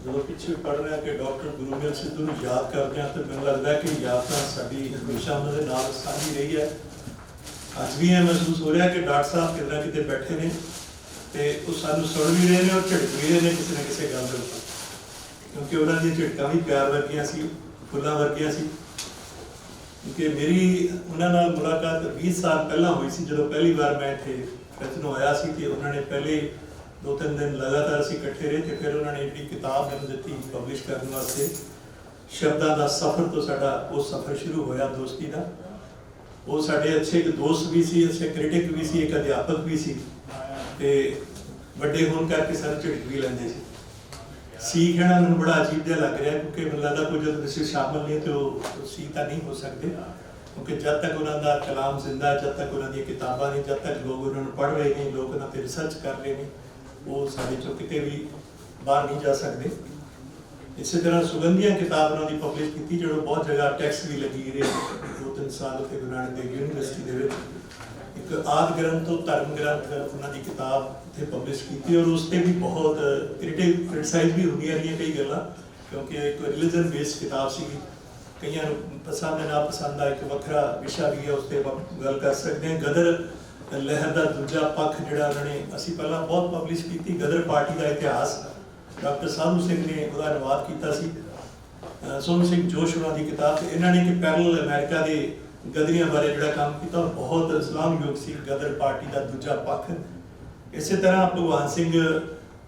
जो पिछले पढ़ रहे हैं कि डॉक्टर गुरमीत सिद्धू ਨੂੰ याद करते हैं तो मैं लगता है कि याद साड़ी हमेशा उन्होंने नाल साझी रही है। अज भी यह महसूस हो रहा है कि डॉक्टर साहब कितना कितने बैठे ने तो वो सानू सुन भी रहे हैं और झिड़क भी रहे हैं किसी न किसी गल के ऊपर, क्योंकि उन्होंने झिड़क भी प्यार वर्गियां सी, फुल्लां वर्गियां सी। क्योंकि मेरी उन्होंने मुलाकात 20 साल पहला हुई सी, जो पहली बार मैं इतने फैसलों आया सी तो उन्होंने पहले 2-3 दिन लगातार असीं इकट्ठे रहे तो फिर उन्होंने एक किताब मैंने दी पब्लिश करने वास्ते, शब्दां दा सफ़र तो साडा वो सफ़र शुरू होया दोस्ती का। वो साडे अच्छे एक दोस्त भी सी, अच्छे क्रिटिक भी सी, एक अध्यापक भी सी ते वड्डे होने करके सारे झिड़क भी लैंदे सी कहना मैंने बड़ा अजीब जिहा लग रहा, क्योंकि मैंने लगता कोई जो तुसीं शामिल नहीं तो सी तां नहीं हो सकते, क्योंकि जब तक उन्होंने कलाम जिंदा है, जब तक उन्होंने किताबां नहीं, जब तक लोग उन्होंने पढ़ रहे हैं, लोग उन्होंने पर रिसर्च कर रहे हैं, वो साढ़े चो किते भी बाहर नहीं जा सकते। इस तरह सुगंधियां किताब उन्होंने पब्लिश की जो बहुत जगह टैक्स भी लगी रहे 2-3 साल उत्थे गुरु नानक देव यूनीवर्सिटी के एक आदि ग्रंथ तो धर्म ग्रंथ उन्होंने किताब उत्थे पब्लिश की और उस पर भी बहुत क्रिटिसाइज भी होंदियां रही कई गल्लां, क्योंकि एक रिलीजन बेस्ड किताब सी, कईयां नूं पसंद है ना पसंद आ, एक वखरा विशा भी है, उस पर गल कर सकते हैं। गदर लहर का दूजा पक्ष जिहड़ा उन्होंने असीं पहलां बहुत पब्लिश की, गदर पार्टी का इतिहास डॉक्टर साधू सिंह ने उसका अनुवाद किया, सोनू सिंह जोश उन्होंने किताब, इन्होंने एक पैरल अमेरिका के गदरियां बारे जिहड़ा काम किया, बहुत इस्लाम योग सी गदर पार्टी का दूजा पक्ष। इस तरह भगवान सिंह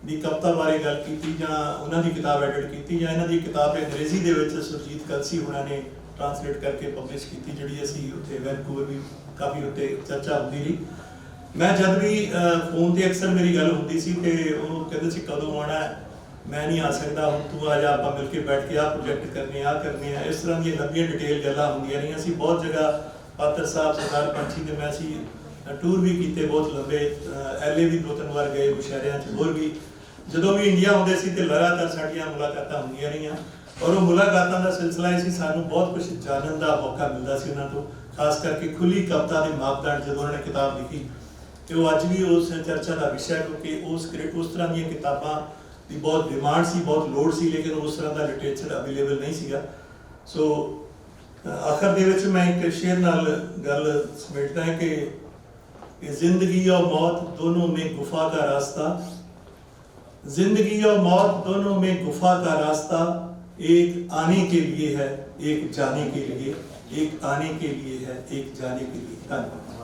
की कविता बारे गल की जां उन्होंने किताब एडिट की, जां इन्हां दी किताब अंग्रेजी दे विच सुरजीत कलसी उन्होंने ट्रांसलेट करके पब्लिश की, जिहड़ी असीं उत्थे वैनकूवर भी काफ़ी उत्ते चर्चा होती रही। मैं जब भी फोन पर अक्सर मेरी गल होती सी ते वो कहते सी कदों आना, मैं नहीं आ सकता, हुण तू आ जा, आप मिल के बैठ के आ प्रोजेक्ट करने आ करने हैं। इस तरह दी लंबियां डिटेल गल्लां होंदियां रहियां सी। बहुत जगह पात्र साहब सरदार पंछी ने मैं टूर भी किए बहुत लंबे, LA भी 2-3 बार गए, मुशायरियां च होर भी जो भी इंडिया आउंदे सी ते लगातार साडियां मुलाकातां होंदियां रहियां और वो मुलाकातां दा सिलसिला ही सानू बहुत कुछ जानन दा मौका मिलता सी उन्हां तों, खास करके खुली कविता के मापदंड जो उन्होंने किताब लिखी तो वो अज भी उस चर्चा का विषय, क्योंकि उस तरह दी किताबां की बहुत डिमांड सी, बहुत लोड़ सी, लेकिन उस तरह का लिटरेचर अवेलेबल नहीं सीगा। सो आखिर दे विच मैं एक शेर नाल गल समेटदा है कि जिंदगी और मौत दोनों में गुफा का रास्ता, जिंदगी और मौत दोनों में गुफा का रास्ता, एक आने के लिए है एक जाने के लिए, एक आने के लिए है एक जाने के लिए। धन्यवाद।